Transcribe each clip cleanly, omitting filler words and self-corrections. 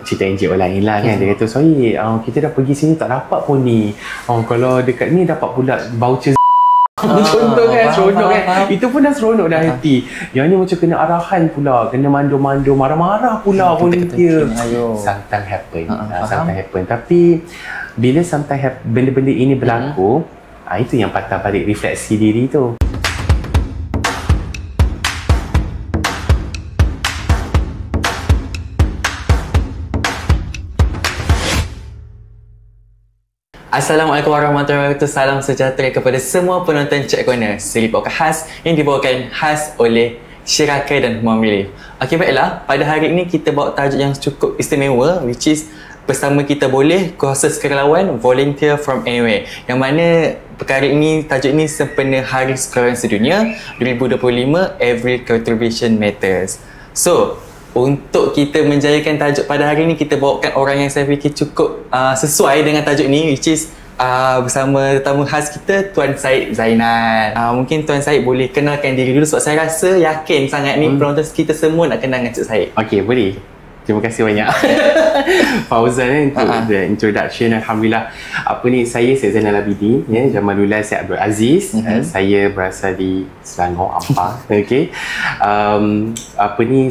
cerita NGO lain lah kan. Dia kata, sorry, kita dah pergi sini tak dapat pun ni. Kalau dekat ni dapat pula voucher contoh kan, seronok kan. Itu pun dah seronok dah hati. Yang ni macam kena arahan pula, kena mandu-mandu, marah-marah pula volunteer. Sometimes happen. Sometimes happen. Tapi bila sometimes benda-benda ini berlaku, itu yang patah balik refleksi diri tu. Assalamualaikum warahmatullahi wabarakatuh. Salam sejahtera kepada semua penonton Cek Corner, siri podcast khas yang dibawakan khas oleh Syirakai dan Muhammad. Okey, baiklah. Pada hari ini kita bawa tajuk yang cukup istimewa, which is bersama kita boleh kuasa sukarelawan volunteer from anywhere. Yang mana perkara ini, tajuk ini sempena Hari Sukarelawan Sedunia 2025, Every Contribution Matters. So, untuk kita menjayakan tajuk pada hari ini, kita bawakan orang yang saya fikir cukup sesuai dengan tajuk ini, which is bersama tetamu khas kita, Tuan Syed Zainal. Mungkin Tuan Syed boleh kenalkan diri dulu sebab saya rasa yakin sangat ni penonton kita semua nak kenal dengan Cik Syed. Okey, boleh. Terima kasih banyak Fauzan untuk the introduction. Alhamdulillah. Saya Zainal Abidin, Jamalullah Syed Abdul Aziz. Saya berasal di Selangor, Ampang. Okey.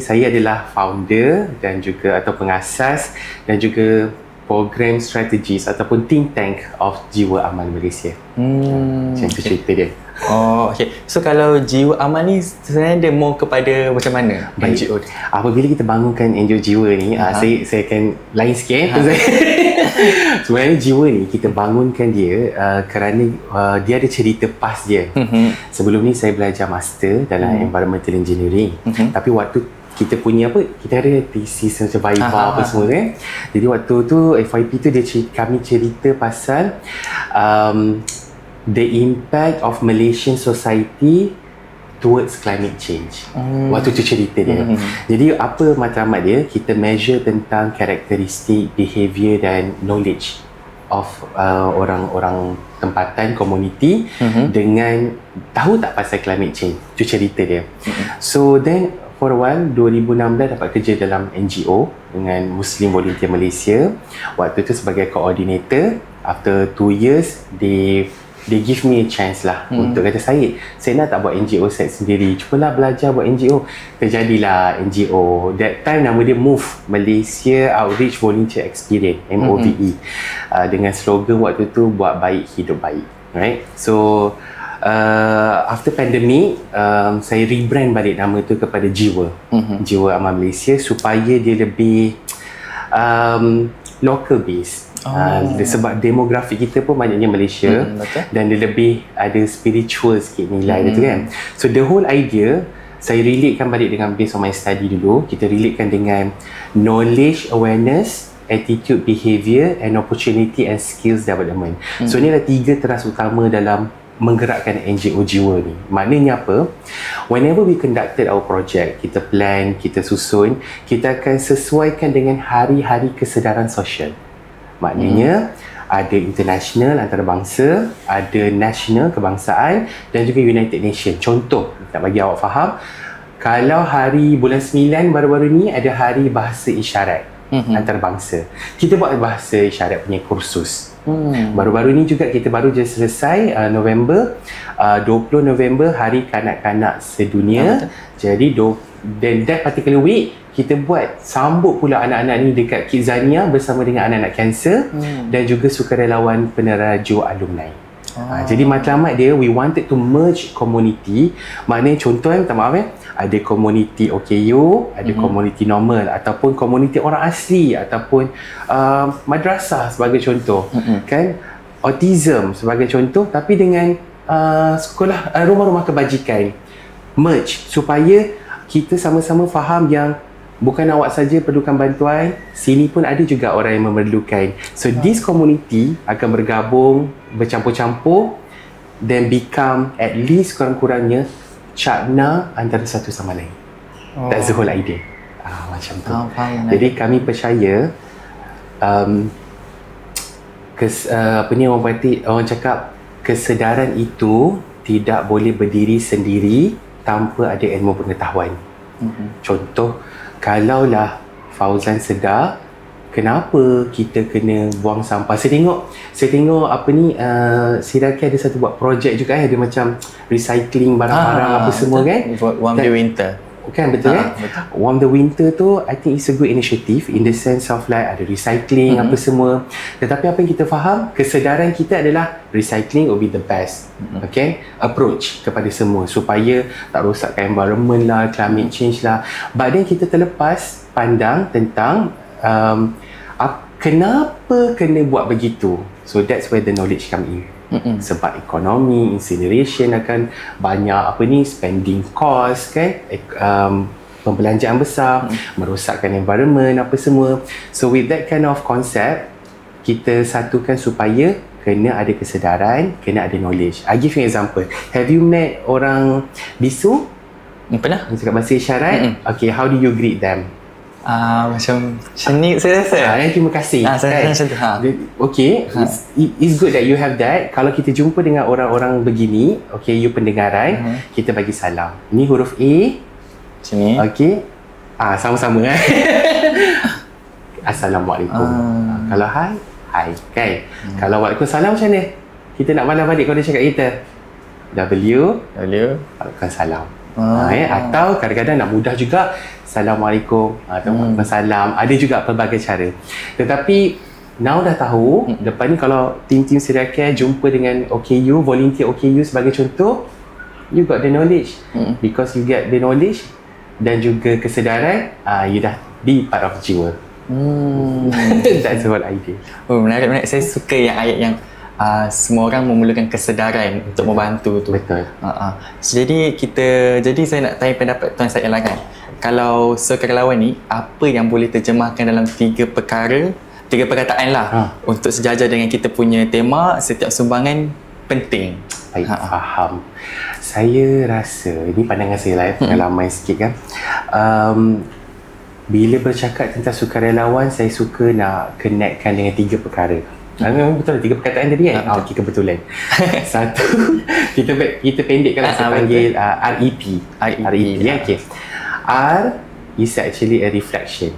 Saya adalah founder dan juga atau pengasas dan juga program strategis ataupun think tank of Jiwa Amal Malaysia. Macam tu cerita dia. Oh, okey. So kalau Jiwa Amal ni sebenarnya dia more kepada macam mana NGO dia? Apabila kita bangunkan NGO Jiwa ni, saya akan lain sikit. Sebenarnya Jiwa ni kita bangunkan dia kerana dia ada cerita past dia. Sebelum ni saya belajar master dalam environmental engineering. Tapi waktu kita punya kita ada thesis macam Viva apa semua kan. Jadi waktu tu FYP tu kami cerita pasal the impact of Malaysian society towards climate change. Waktu tu cerita dia. Jadi apa matlamat dia? Kita measure tentang karakteristik, behaviour dan knowledge of orang-orang tempatan, community dengan tahu tak pasal climate change. Tu cerita dia. So then for a while 2016 dapat kerja dalam NGO dengan Muslim Volunteer Malaysia. Waktu tu sebagai coordinator. After 2 years they give me a chance lah untuk kata saya nak tak buat NGO saya sendiri, cubalah belajar buat NGO. Terjadilah NGO. That time nama dia MOVE, Malaysia Outreach Volunteer Experience, MOVE, dengan slogan waktu tu buat baik hidup baik, right? So after pandemic saya rebrand balik nama tu kepada Jiwa, Jiwa Amal Malaysia, supaya dia lebih local based. Sebab demografi kita pun banyaknya Malaysia, dan dia lebih ada spiritual sikit nilai dia tu kan. So the whole idea saya relatekan balik dengan based on my study dulu. Kita relatekan dengan knowledge, awareness, attitude, behaviour and opportunity and skills development. So ni adalah 3 teras utama dalam menggerakkan NGO Jiwa ni. Maknanya apa? Whenever we conducted our project, kita plan, kita susun, kita akan sesuaikan dengan hari-hari kesedaran sosial. Maknanya ada international antarabangsa, ada national kebangsaan dan juga United Nations. Contoh, nak bagi awak faham, kalau hari bulan 9 baru-baru ni ada hari bahasa isyarat antarabangsa. Kita buat bahasa isyarat punya kursus. Baru-baru ni juga kita baru je selesai November, 20 November Hari Kanak-Kanak Sedunia. Jadi then that particular week kita buat sambut pula anak-anak ni dekat Kidzania bersama dengan anak-anak kanser dan juga sukarelawan penerajuk alumni. Jadi matlamat dia, we wanted to merge community. Maknanya contoh minta maaf ada community OKU, ada community normal ataupun community orang asli ataupun madrasah sebagai contoh, kan, autism sebagai contoh, tapi dengan sekolah rumah-rumah kebajikan merge supaya kita sama-sama faham yang bukan awak saja perlukan bantuan, sini pun ada juga orang yang memerlukan. So this community akan bergabung, bercampur-campur dan become at least kurang-kurangnya cakna antara satu sama lain. That's the whole idea. Macam tu. Jadi kami percaya orang cakap kesedaran itu tidak boleh berdiri sendiri tanpa ada ilmu pengetahuan. Contoh, kalaulah Fauzan sedar kenapa kita kena buang sampah. Saya tengok apa ni, Sri Raka ada satu buat projek juga ada macam recycling barang-barang apa semua kan. Warm the winter. Kan betul kan? Warm the winter tu I think it's a good initiative in the sense of like ada recycling apa semua. Tetapi apa yang kita faham, kesedaran kita adalah recycling will be the best okay approach kepada semua supaya tak rosakkan environment lah, climate change lah. But then kita terlepas pandang tentang kenapa kena buat begitu. So that's where the knowledge come in. Sebab ekonomi, incineration akan banyak spending cost kan, pembelanjaan besar, merosakkan environment apa semua. So with that kind of concept, kita satukan supaya kena ada kesedaran, kena ada knowledge. I give you an example. Have you met orang bisu? Pernah. Cakap bahasa isyarat. Okay, how do you greet them? Macam ni saya rasa. Terima kasih. Saya macam tu. Okay, it's good that you have that. Kalau kita jumpa dengan orang-orang begini, okay, you pendengaran, kita bagi salam. Ni huruf A. Macam ni. Okay. Sama-sama kan. Assalamualaikum. Kalau hai, hai kan. Kalau waalaikumsalam macam mana? Kita nak malam balik kalau dia cakap kita. Waalaikumsalam. Atau kadang-kadang nak mudah juga, Assalamualaikum atau Waalaikumsalam. Ada juga pelbagai cara. Tetapi now dah tahu, depan ni kalau tim-tim Sri Raka jumpa dengan OKU, volunteer OKU sebagai contoh, you got the knowledge. Because you get the knowledge dan juga kesedaran, you dah be part of jiwa. That's the whole idea. Menarik. Saya suka yang ayat yang semua orang memerlukan kesedaran untuk membantu tu. Betul. So, jadi saya nak tanya pendapat Tuan Said lah kan. Kalau sukarelawan ni, apa yang boleh terjemahkan dalam 3 perkataan lah untuk sejajar dengan kita punya tema setiap sumbangan penting. Baik, faham. Saya rasa, ini pandangan saya lah pengalaman sikit kan. Bila bercakap tentang sukarelawan, saya suka nak connectkan dengan 3 perkara. Betul, 3 perkataan tadi kan? Okey, kebetulan. Satu, kita pendekkan lah, saya panggil REP. REP, ya, okey. R is actually a reflection.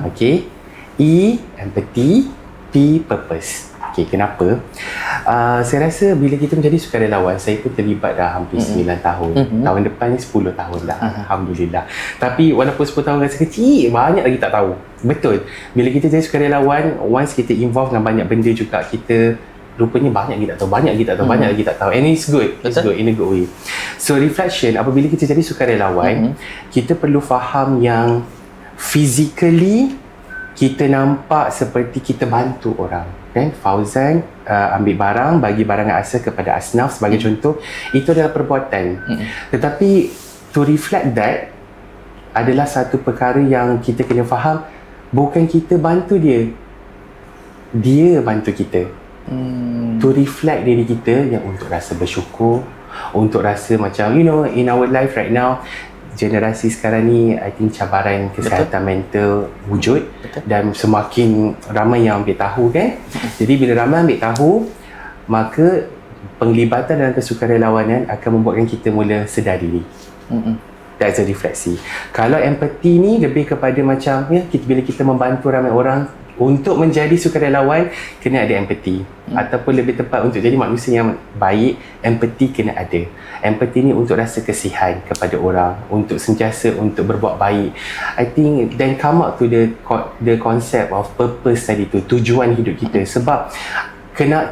Okay. E, empathy. P, purpose. Okay, kenapa? Saya rasa bila kita menjadi sukarelawan, saya pun terlibat dah hampir 9 tahun. Tahun depan ni 10 tahun dah. Alhamdulillah. Tapi walaupun 10 tahun rasa kecil, banyak lagi tak tahu. Betul. Bila kita jadi sukarelawan, once kita involve dengan banyak benda juga, kita rupanya banyak lagi tak tahu. And it's good. It's good in a good way. So reflection, apabila kita jadi sukarelawan, kita perlu faham yang physically kita nampak seperti kita bantu orang. Kan? Fauzan ambil barang, bagi barangan asal kepada Asnaf sebagai contoh, itu adalah perbuatan. Tetapi to reflect that adalah satu perkara yang kita kena faham, bukan kita bantu dia bantu kita. To reflect diri kita yang untuk rasa bersyukur, untuk rasa macam in our life right now, generasi sekarang ni I think cabaran kesihatan mental wujud. Dan semakin ramai yang ambil tahu kan. Jadi bila ramai ambil tahu, maka penglibatan dalam kesukarelawanan akan membuatkan kita mula sedar diri. That's a refleksi. Kalau empathy ni lebih kepada macam bila kita membantu ramai orang, untuk menjadi sukarelawan kena ada empathy. Ataupun lebih tepat, untuk jadi manusia yang baik, empathy kena ada. Empathy ni untuk rasa kesihan kepada orang, untuk sentiasa untuk berbuat baik. I think then come up to the concept of purpose tadi tu, tujuan hidup kita. Sebab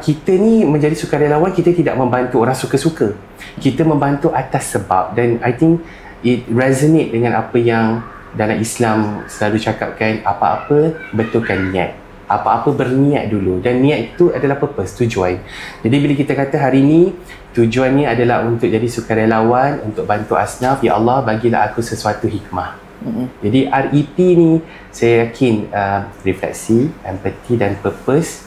kita ni menjadi sukarelawan, kita tidak membantu orang suka-suka. Kita membantu atas sebab. Dan I think it resonate dengan apa yang dalam Islam selalu cakapkan, apa-apa betulkan niat. Apa-apa berniat dulu. Dan niat itu adalah purpose, tujuan. Jadi bila kita kata hari ni tujuannya adalah untuk jadi sukarelawan, untuk bantu Asnaf, ya Allah bagilah aku sesuatu hikmah. Jadi REP ni saya yakin refleksi, empathy dan purpose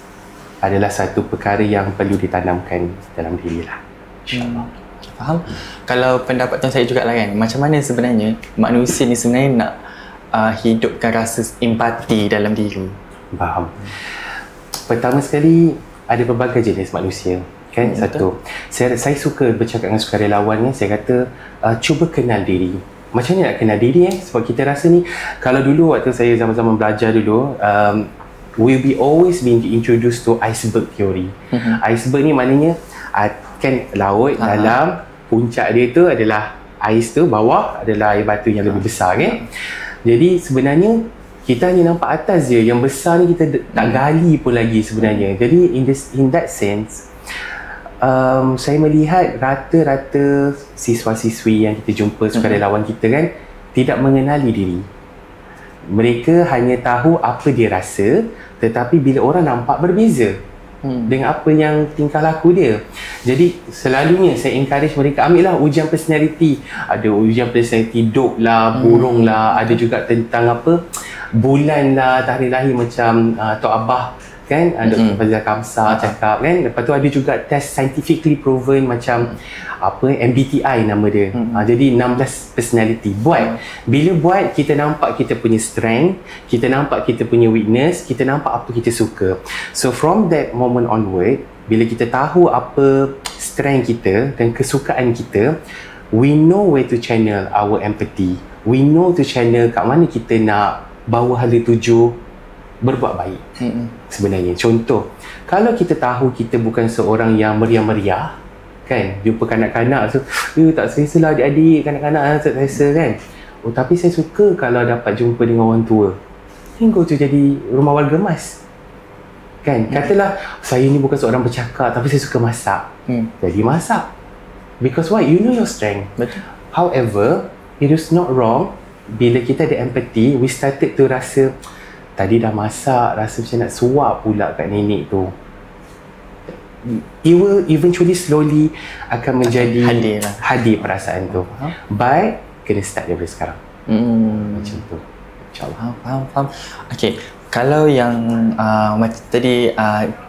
adalah satu perkara yang perlu ditanamkan dalam diri lah, InsyaAllah. Faham? Kalau pendapat Tuan saya juga lah kan, macam mana sebenarnya manusia ni sebenarnya nak hidupkan rasa empati dalam diri? Faham. Pertama sekali, ada berbagai jenis manusia kan. Satu, saya suka bercakap dengan sukarelawan ni, saya kata cuba kenal diri. Macam mana nak kenal diri sebab kita rasa ni, kalau dulu waktu saya zaman-zaman belajar dulu, will be always being introduced to iceberg theory. Iceberg ni maknanya kan laut dalam, puncak dia tu adalah ais tu, bawah adalah air batu yang lebih besar kan. Jadi sebenarnya kita hanya nampak atas je, yang besar ni kita tak gali pun lagi sebenarnya. Jadi in that sense, saya melihat rata-rata siswa-siswi yang kita jumpa, sukarelawan kita kan, tidak mengenali diri. Mereka hanya tahu apa dia rasa, tetapi bila orang nampak berbeza dengan apa yang tingkah laku dia. Jadi selalunya saya encourage mereka, ambil lah ujian personality. Ada ujian personality dog lah, burung lah, ada juga tentang apa, bulan lah, tarikh lahir macam Tok Abah kan, Dr. Fazil Kamsah cakap kan. Lepas tu ada juga test scientifically proven macam apa, MBTI nama dia. Jadi 16 personality. Bila buat, kita nampak kita punya strength, kita nampak kita punya weakness, kita nampak apa kita suka. So from that moment onward, bila kita tahu apa strength kita dan kesukaan kita, we know where to channel our empathy. We know to channel kat mana kita nak bawa hala tuju berbuat baik. Sebenarnya contoh, kalau kita tahu kita bukan seorang yang meriah-meriah kan, jumpa kanak-kanak so tak selesa lah adik-adik, kanak-kanak tak selesa kan, tapi saya suka kalau dapat jumpa dengan orang tua, hingga tu jadi rumah warga emas kan. Katalah saya ni bukan seorang bercakap tapi saya suka masak, jadi masak, because why? You know your strength. Betul. However, it is not wrong bila kita ada empathy, we started to rasa tadi dah masak, rasa macam nak suap pula kat nenek tu. It will eventually slowly akan menjadi hadir perasaan tu. But kena start daripada sekarang. Macam tu, InsyaAllah. Faham. Okay, kalau yang macam tadi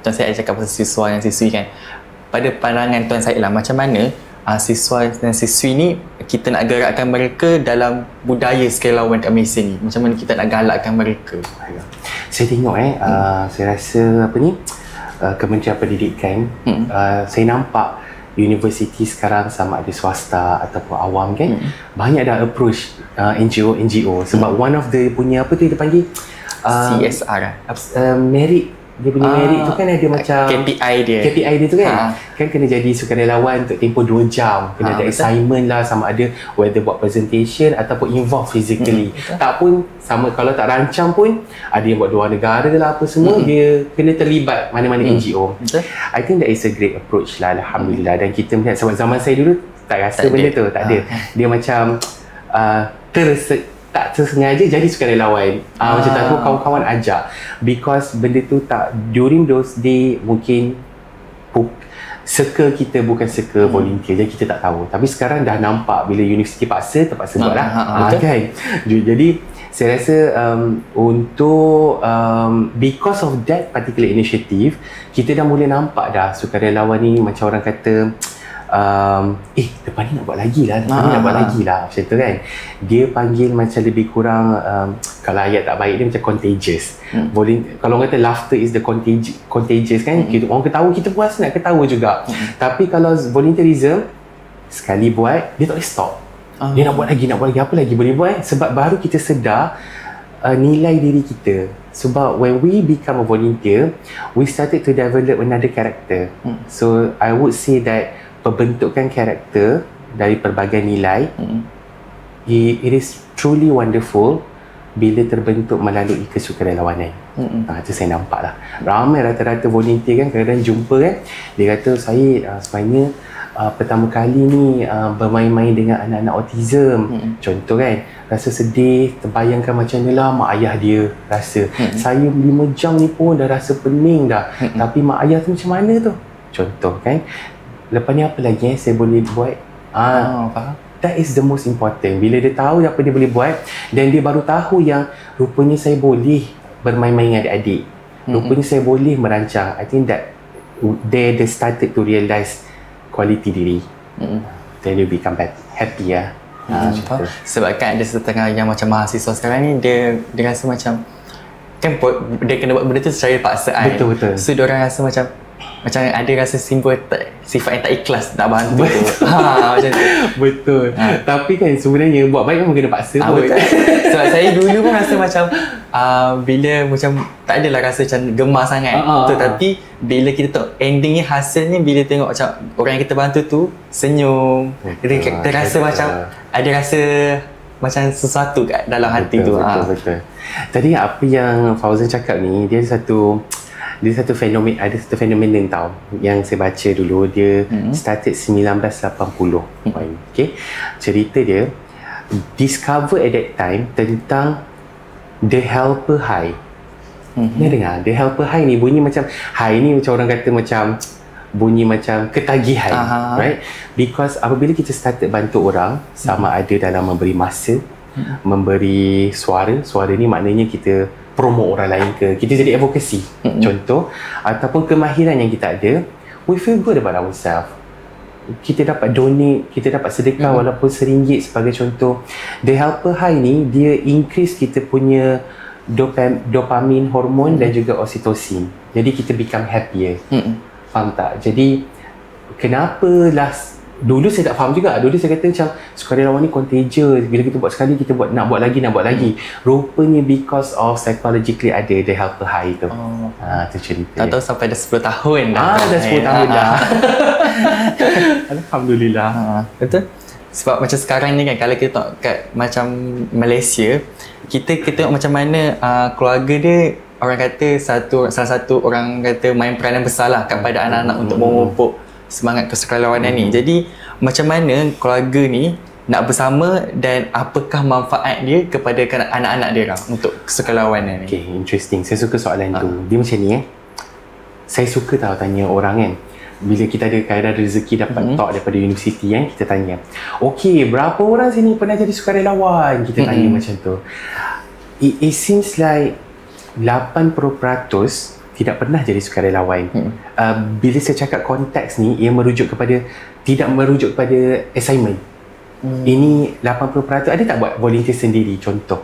Tuan Syed cakap pasal siswa dan siswi kan, pada pandangan Tuan Syed lah, macam mana siswa dan siswi ni kita nak gerakkan mereka dalam budaya sukarelawan kat Malaysia ni? Macam mana kita nak galakkan mereka? Saya tengok saya rasa apa ni, Kementerian Pendidikan, saya nampak universiti sekarang sama ada swasta ataupun awam kan, banyak dah approach NGO sebab one of the punya apa tu dia panggil CSR merit, dia punya merit tu kan ada macam KPI dia tu kan, kan kena jadi sukarelawan untuk tempoh 2 jam, kena ada assignment lah, sama ada whether buat presentation ataupun involve physically. Tak pun sama, kalau tak rancang pun ada yang buat luar negara lah apa semua, dia kena terlibat mana-mana NGO. I think that is a great approach lah, Alhamdulillah. Dan kita melihat sebab zaman saya dulu tak rasa benda tu, tak ada. Dia macam tak tersengaja jadi sukarelawan. Macam tu kawan-kawan ajak, because benda tu tak, during those day mungkin circle kita bukan circle volunteer, jadi kita tak tahu. Tapi sekarang dah nampak bila universiti terpaksa buat lah kan. Jadi saya rasa untuk because of that particular initiative, kita dah mula nampak dah sukarelawan ni macam orang kata depan ni nak buat lagi lah, macam tu kan. Dia panggil macam lebih kurang kalau ayat tak baik dia macam contagious. Kalau orang kata laughter is the contagious kan, orang ketawa, kita puas nak ketawa juga. Tapi kalau volunteerism, sekali buat dia tak boleh stop, dia nak buat lagi, apa lagi boleh buat, sebab baru kita sedar nilai diri kita. Sebab when we become a volunteer, we started to develop another character. So I would say that pembentukan karakter dari pelbagai nilai, it is truly wonderful bila terbentuk melalui kesukarelawanan. Itu saya nampak lah. Ramai rata-rata volunteer kan, kadang-kadang jumpa kan, dia kata saya sebenarnya pertama kali ni bermain-main dengan anak-anak autism. Contoh kan, rasa sedih, terbayangkan macam mana lah mak ayah dia rasa. Saya 5 jam ni pun dah rasa pening dah, tapi mak ayah tu macam mana tu, contoh kan. Lepas ni apa lagi saya boleh buat? Faham? That is the most important. Bila dia tahu apa dia boleh buat, dan dia baru tahu yang rupanya saya boleh bermain-main dengan adik-adik, rupanya saya boleh merancang. I think that they started to realise quality diri. Then they become happy lah. Sebab kan ada setengah yang macam mahasiswa sekarang ni, dia rasa macam kan dia kena buat benda tu secara paksaan. Betul. So dia orang rasa macam ada rasa simbol sifat yang tak ikhlas nak bantu. Betul. Macam tu. Betul. Tapi kan sebenarnya buat baik memang kena paksa pun. Sebab saya dulu pun rasa macam bila macam tak adalah rasa macam gemar sangat. Tetapi bila kita tahu endingnya, hasilnya, bila tengok macam orang yang kita bantu tu senyum, kita rasa macam ada rasa macam sesuatu kat dalam hati tu. Betul. Tadi apa yang Fauzan cakap ni, dia satu fenomena tau yang saya baca dulu. Dia started 1980. Okay, cerita dia discover at that time tentang The Helper High. Dia dengar The Helper High ni bunyi macam high ni, macam orang kata macam bunyi macam ketagihan, right? Because apabila kita started bantu orang, sama ada dalam memberi masa, memberi suara ni maknanya kita promote orang lain ke, kita jadi advocacy, contoh, ataupun kemahiran yang kita ada, we feel good about ourselves. Kita dapat donate, kita dapat sedekah walaupun RM1 sebagai contoh. The Helper High ni dia increase kita punya dopamin hormon dan juga oxytocin. Jadi kita become happier. Faham tak? Jadi kenapa dulu saya tak faham juga. Dulu saya kata macam sukarelawan ni contagious. Bila kita buat sekali, kita nak buat lagi. Rupanya because of psychologically ada The Helper High tu. Tu cerita. Tak tahu sampai dah 10 tahun dah. Dah 10 tahun dah. Alhamdulillah. Betul. Sebab macam sekarang ni kan, kalau kita tengok kat macam Malaysia, kita tengok macam mana keluarga dia, orang kata salah satu orang kata main peranan besar lah kepada anak-anak untuk memupuk semangat kesukarelawanan ni. Jadi macam mana keluarga ni nak bersama dan apakah manfaat dia kepada anak-anak dia orang untuk kesukarelawanan ni? Okay, interesting. Saya suka soalan tu. Dia macam ni saya suka tahu tanya orang kan, bila kita ada kadar rezeki dapat talk daripada universiti kan, kita tanya, okay, berapa orang sini pernah jadi sukarelawan? Kita tanya macam tu. It seems like 80% tidak pernah jadi sukarelawan. Bila saya cakap konteks ni, ia tidak merujuk kepada assignment. Ini 80% ada tak buat volunteer sendiri, contoh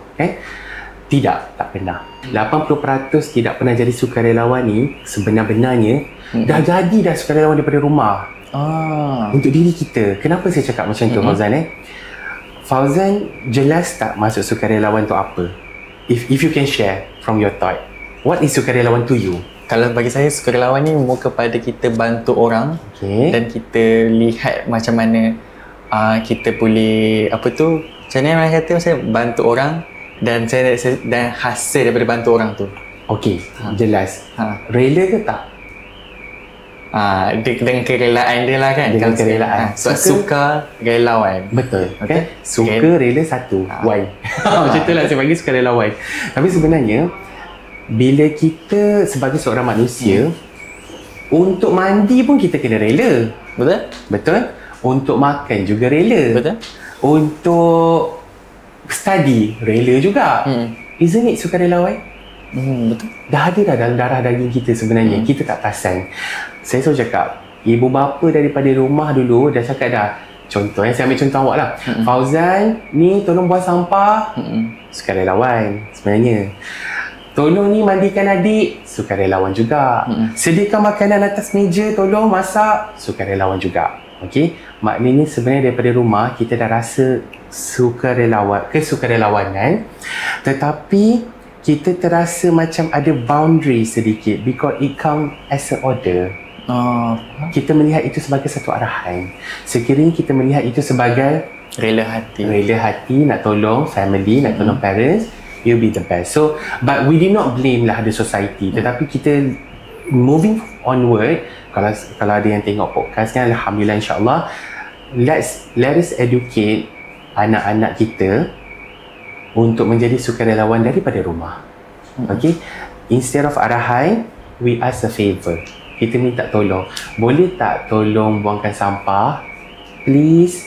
Tidak, tak pernah. 80% tidak pernah jadi sukarelawan ni sebenar-benarnya dah jadi sukarelawan daripada rumah. Untuk diri kita. Kenapa saya cakap macam tu, Fauzan? Fauzan jelas tak masuk sukarelawan tu apa? If you can share from your thought, what is sukarelawan to you? Kalau bagi saya, sukarelawan ni more kepada kita bantu orang, dan kita lihat macam mana kita boleh macam mana orang kata, macam bantu orang dan hasil daripada bantu orang tu. Okey, jelas. Rela ke tak? Dengan kerelaan dia lah kan. Dengan kerelaan. Suka relawan. Betul. Okay? Suka rela satu. Why? Macam tu lah saya bagi sukarelawan. Tapi sebenarnya bila kita sebagai seorang manusia, untuk mandi pun kita kena rela. Betul? Untuk makan juga rela. Untuk study rela juga. Isn't it sukarelawan? Betul. Dah ada dalam darah daging kita sebenarnya. Kita tak perasan. Saya selalu cakap, ibu bapa daripada rumah dulu dah cakap dah. Contoh, saya ambil contoh awak lah. Fauzan, ni tolong buang sampah. Sukarelawan sebenarnya. Tolong ni mandikan adik. Sukarelawan juga. Sediakan makanan atas meja, tolong masak. Sukarelawan juga. Okey, maknanya sebenarnya daripada rumah kita dah rasa kesukarelawanan, tetapi kita terasa macam ada boundary sedikit because it come as an order. Kita melihat itu sebagai satu arahan. Sekiranya kita melihat itu sebagai rela hati, nak tolong family, nak tolong parents, you'll be the best. So, but we did not blame lah the society, tetapi kita moving onward. Kalau ada yang tengok podcast ni, alhamdulillah, insyaAllah, let us educate anak-anak kita untuk menjadi sukarelawan daripada rumah. Okay, instead of arahan, we ask a favor. Kita minta tolong. Boleh tak tolong buangkan sampah, please?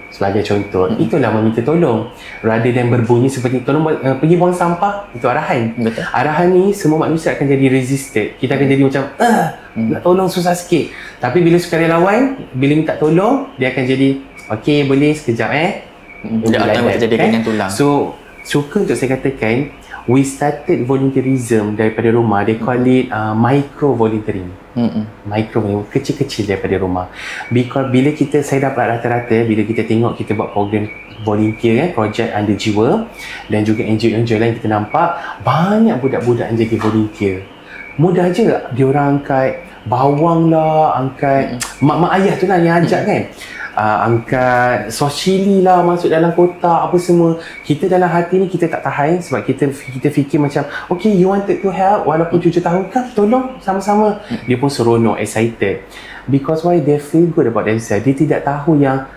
Sebagai contoh, itulah meminta tolong. Rather than berbunyi seperti tolong pergi buang sampah, itu arahan. Betul. Arahan ni semua manusia akan jadi resisted. Kita akan jadi macam nak tolong susah sikit. Tapi bila sukarelawan, bila minta tolong, dia akan jadi okay, boleh sekejap dia akan terjadi dengan tulang. So suka untuk saya katakan, we started volunteerism daripada rumah. They call it micro volunteering. Micro volunteering, kecil-kecil daripada rumah. Because bila saya dapat rata-rata, bila kita tengok kita buat program volunteer projek Anda Jiwa dan juga NGO lain, kita nampak banyak budak-budak yang jadi volunteer. Mudah je diorang angkat bawang lah, angkat mak ayah tu lah yang ajak kan. Angkat sos cili lah masuk dalam kotak apa semua. Kita dalam hati ni kita tak tahan sebab kita fikir macam okay, you wanted to help walaupun 7 tahun kan, tolong sama-sama. Dia pun seronok, excited because why, they feel good about themselves. Dia tidak tahu yang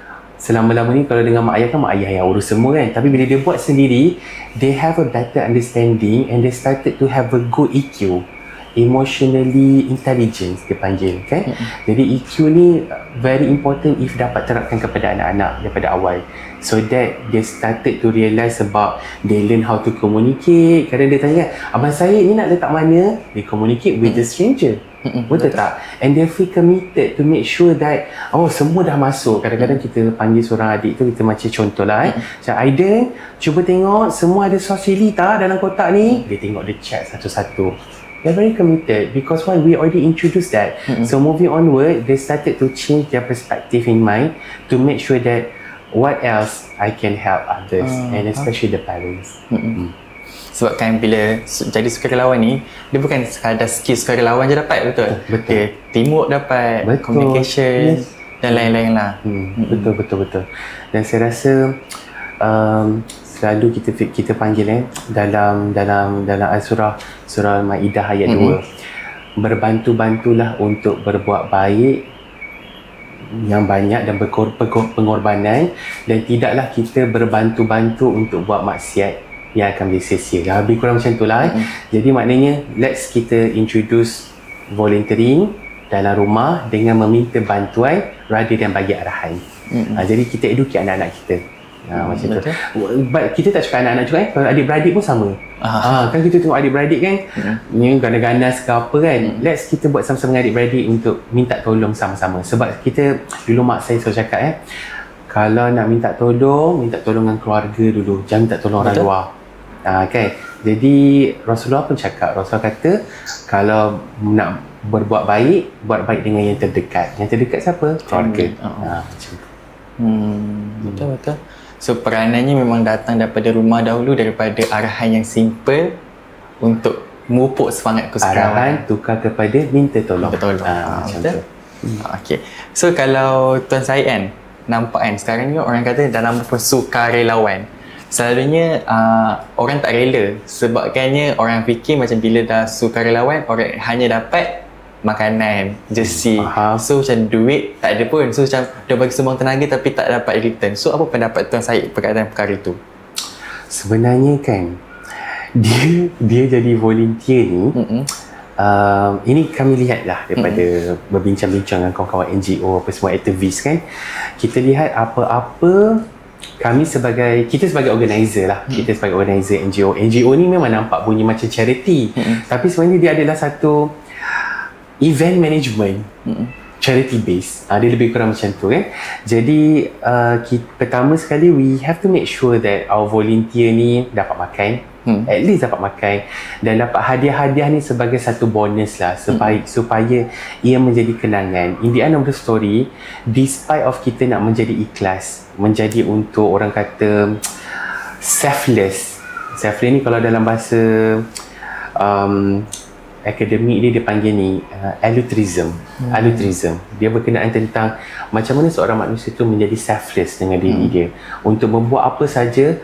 selama-lama ni kalau dengan mak ayah yang urus semua kan, tapi bila dia buat sendiri, they have a better understanding and they started to have a good EQ, emotionally intelligence dia panggil kan. Jadi EQ ni very important if dapat terapkan kepada anak-anak daripada awal, so that they started to realise about, they learn how to communicate. Kadang dia tanya, abang saya ni nak letak mana, they communicate with the stranger. Betul tak? And they feel committed to make sure that semua dah masuk. Kadang-kadang kita panggil seorang adik tu, kita macam contoh lah macam Aiden, cuba tengok semua ada sos cili tak dalam kotak ni. Dia tengok, dia check satu-satu. They're very committed because why, we already introduced that. So moving onward, they started to change their perspective in mind to make sure that what else I can help others and especially the parents. Sebab kan bila jadi sukarelawan ni, dia bukan sekadar skill sukarelawan je dapat, betul? Betul. Teamwork dapat, communication dan lain-lain lah. Betul. Dan saya rasa selalu kita panggil dalam surah Al-Maidah ayat 2, berbantu-bantulah untuk berbuat baik yang banyak dan pengorbanan, dan tidaklah kita berbantu-bantu untuk buat maksiat yang akan sia-sia. Lebih kurang macam tu lah. Jadi maknanya let's kita introduce volunteering dalam rumah dengan meminta bantuan rather than bagi arahan. Jadi kita educate anak-anak kita. Macam tu. But kita tak cakap anak-anak juga kalau adik-beradik pun sama. Kan kita tengok adik-beradik kan, ni ganas-ganas ke apa kan. Let's kita buat sama-sama dengan adik-beradik untuk minta tolong sama-sama. Sebab kita dulu mak saya selalu cakap kalau nak minta tolong dengan keluarga dulu, jangan minta tolong orang luar. Kan. Jadi Rasulullah pun cakap, Rasulullah kata kalau nak berbuat baik, buat baik dengan yang terdekat. Yang terdekat siapa? Keluarga. Macam tu. Betul. So peranannya memang datang daripada rumah dahulu, daripada arahan yang simple untuk memupuk semangat kesukaran. Arahan tukar kepada minta tolong. Macam tu. Okay. So kalau Tuan Syed kan, nampak kan sekarang ni orang kata dalam sukarelawan, selalunya orang tak rela sebabkannya orang fikir macam bila dah sukarelawan orang hanya dapat makanan, jersey. So macam duit tak ada pun. So macam dia bagi semua tenaga tapi tak dapat return. So apa pendapat Tuan Syed berkaitan perkara itu? Sebenarnya kan dia jadi volunteer ni, ini kami lihatlah daripada berbincang-bincang dengan kawan-kawan NGO apa semua, aktivis kan. Kita lihat apa-apa kita sebagai organizer lah, kita sebagai organizer NGO ni memang nampak bunyi macam charity, tapi sebenarnya dia adalah satu event management, charity base. Dia lebih kurang macam tu kan. Jadi pertama sekali we have to make sure that our volunteer ni dapat makan, at least dapat makan, dan dapat hadiah-hadiah ni sebagai satu bonus lah, supaya ia menjadi kenangan. In the end of the story, despite of kita nak menjadi ikhlas, menjadi untuk orang kata selfless ni kalau dalam bahasa akademik dia panggil ni altruism. Dia berkenaan tentang macam mana seorang manusia tu menjadi selfless dengan diri dia, untuk membuat apa saja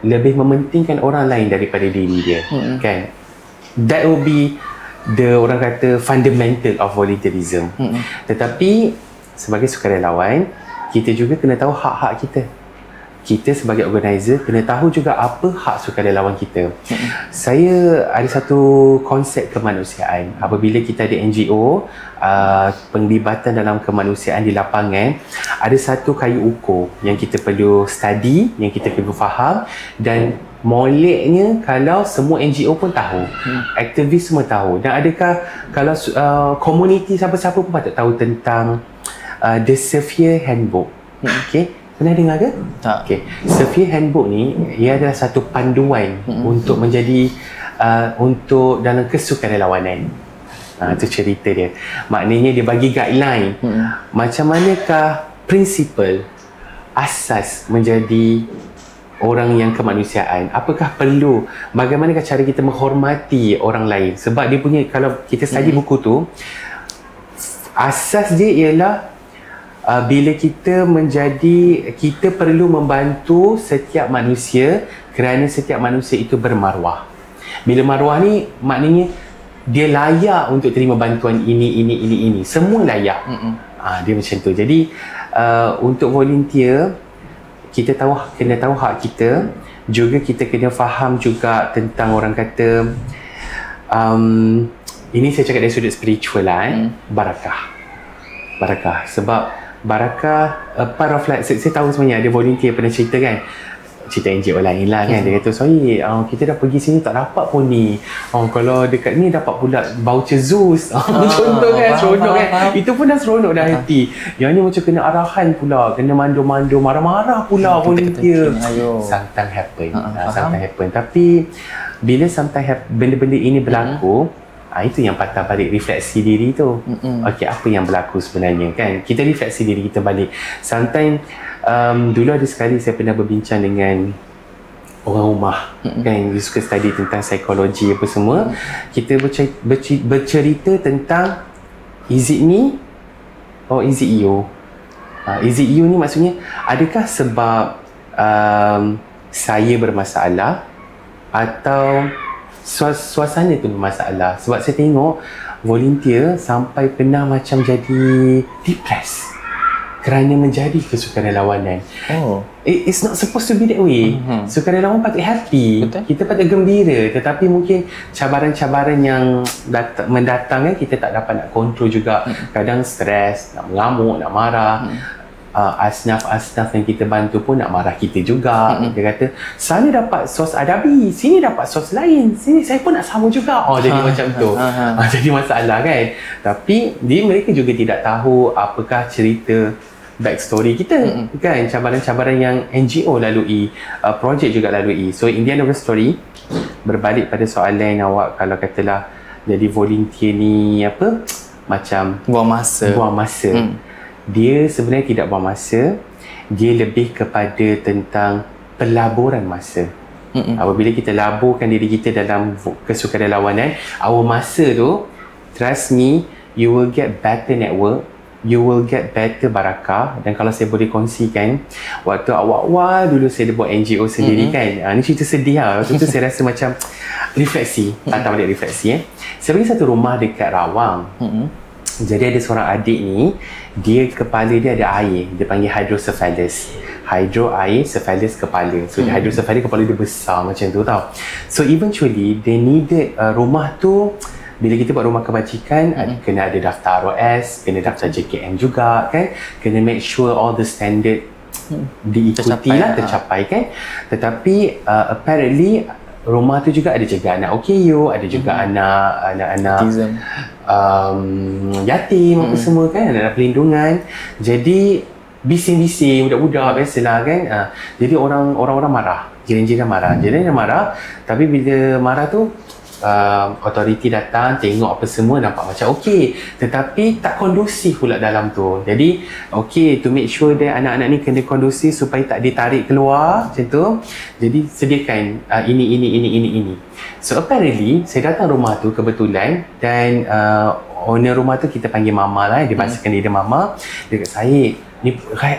lebih mementingkan orang lain daripada diri dia. Kan, that will be the orang kata fundamental of volunteerism. Tetapi sebagai sukarelawan, kita juga kena tahu hak-hak kita. Kita sebagai organizer kena tahu juga apa hak sukarelawan kita. Saya ada satu konsep kemanusiaan. Apabila kita ada NGO, penglibatan dalam kemanusiaan di lapangan, ada satu kayu ukur yang kita perlu study, yang kita perlu faham, dan moleknya kalau semua NGO pun tahu, aktivis semua tahu. Dan adakah kalau komuniti siapa-siapa pun patut tahu tentang The Sphere Handbook. Okay, pernah dengar ke? Tak. Okay. Sphere Handbook ni, ia adalah satu panduan untuk menjadi untuk dalam kesukarelawanan. Itu cerita dia. Maknanya dia bagi guideline macam manakah prinsipal asas menjadi orang yang kemanusiaan? Apakah perlu, bagaimanakah cara kita menghormati orang lain? Sebab dia punya, kalau kita study buku tu, asas dia ialah bila kita perlu membantu setiap manusia kerana setiap manusia itu bermaruah. Bila maruah ni maknanya dia layak untuk terima bantuan ini. Semua layak. Dia macam tu. Jadi untuk volunteer, kita kena tahu hak kita. Juga kita kena faham juga tentang, orang kata, ini saya cakap dari sudut spiritual lah, barakah. Sebab barakah, part of like, saya tahu sebenarnya ada volunteer pernah cerita kan, cerita NGO lain lah kan, dia kata sorry, kita dah pergi sini tak dapat pun ni, kalau dekat ni dapat pula voucher Zeus, contoh kan, seronok kan, itu pun dah seronok dah hati. Yang ni macam kena arahan pula, kena mando-mando, marah-marah pula volunteer. Sometimes happen. Tapi bila sometimes benda-benda ini berlaku, itu yang patah balik refleksi diri tu. Okey, apa yang berlaku sebenarnya kan? Kita refleksi diri kita balik. Sometimes dulu ada sekali saya pernah berbincang dengan orang rumah kan, dia suka study tentang psikologi apa semua. Kita bercerita tentang is it me or is it you? Is it you ni maksudnya adakah sebab saya bermasalah atau suasana tu bermasalah. Sebab saya tengok volunteer sampai pernah macam jadi depressed kerana menjadi kesukarelawanan. It's not supposed to be that way. Sukarelawan patut happy. Betul. Kita patut gembira. Tetapi mungkin cabaran-cabaran yang mendatang kan, kita tak dapat nak kontrol juga. Kadang stres, nak mengamuk, nak marah. Asnaf yang kita bantu pun nak marah kita juga. Dia kata sana dapat sos adabi, sini dapat sos lain, sini saya pun nak sama juga. Jadi macam tu. Jadi masalah kan. Tapi mereka juga tidak tahu apakah cerita backstory kita kan, cabaran-cabaran yang NGO lalui, projek juga lalui. So in the end of the story, berbalik pada soalan awak, kalau katalah jadi volunteer ni apa, macam buang masa. Dia sebenarnya tidak buang masa, dia lebih kepada tentang pelaburan masa. Apabila kita laburkan diri kita dalam kesukarelawanan, our masa tu, trust me, you will get better network, you will get better barakah. Dan kalau saya boleh kongsikan, waktu awal-awal dulu saya buat NGO sendiri kan, ni cerita sedih lah. Waktu tu saya rasa macam refleksi, patah balik refleksi. Saya pergi satu rumah dekat Rawang. Jadi ada seorang adik ni, dia kepala dia ada air, dia panggil hydrocephalus. Air, cephalus kepala. So hydrocephalus kepala dia besar macam tu tau. So eventually they needed rumah tu, bila kita buat rumah kebajikan, kena ada daftar ROS, kena daftar JKM juga kan, kena make sure all the standard diikuti tercapai kan. Tetapi apparently rumah tu juga ada jaga anak OKU, ada juga anak-anak yatim apa semua kan, anak perlindungan. Jadi bising-bising budak-budak biasalah kan. Jadi orang-orang marah, jiran-jiran marah. Tapi bila marah tu authority datang, tengok apa semua, nampak macam okey, tetapi tak kondusif pula dalam tu. Jadi okey, to make sure that anak-anak ni kena kondusif supaya tak ditarik keluar macam tu. Jadi sediakan ini. So apparently saya datang rumah tu kebetulan, dan owner rumah tu kita panggil mama lah, dia bahasakan dia mama. Dia kata saya ni,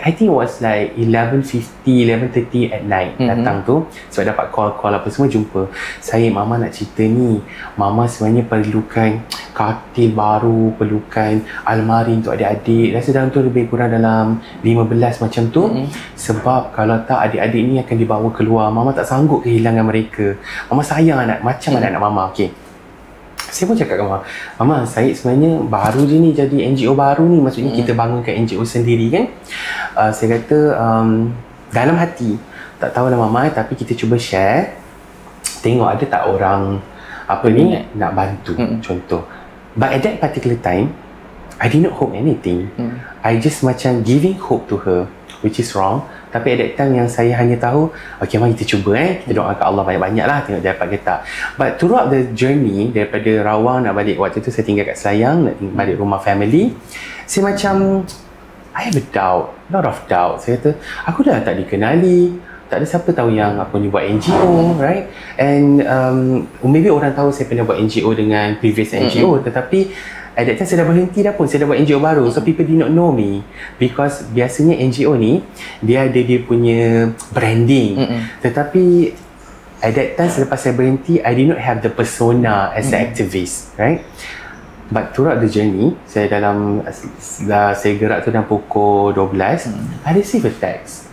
I think it was like 11:30 at night datang tu, sebab dapat call apa semua, jumpa saya. Mama nak cerita ni, mama sebenarnya perlukan katil baru, perlukan almari untuk adik-adik, rasa dalam tu lebih kurang dalam 15 macam tu. Sebab kalau tak, adik-adik ni akan dibawa keluar, mama tak sanggup kehilangan mereka, mama sayang anak, macam anak mama. Okey, saya pun cakap dengan Mama, saya sebenarnya baru je ni jadi NGO baru ni, maksudnya kita bangunkan NGO sendiri kan. Saya kata dalam hati, tak tahulah Mama, tapi kita cuba share, tengok ada tak orang nak bantu. Contoh, but at that particular time I did not hope anything. I just macam giving hope to her, which is wrong. Tapi at that time yang saya hanya tahu, okay, mari kita cuba kita doakan Allah banyak-banyak lah, tengok dia dapat ke tak. But throughout the journey, daripada Rawang nak balik, waktu tu saya tinggal kat Selayang, nak balik rumah family, saya macam I have a lot of doubt. Saya kata, aku dah tak dikenali, tak ada siapa tahu yang aku ni buat NGO, right? And maybe orang tahu saya pernah buat NGO dengan previous NGO, tetapi at that time saya dah berhenti dah pun, saya dah buat NGO baru. So people did not know me, because biasanya NGO ni dia ada dia punya branding, tetapi at that time selepas saya berhenti, I did not have the persona as an activist, right? But throughout the journey, saya gerak tu dalam pukul 12, I receive a text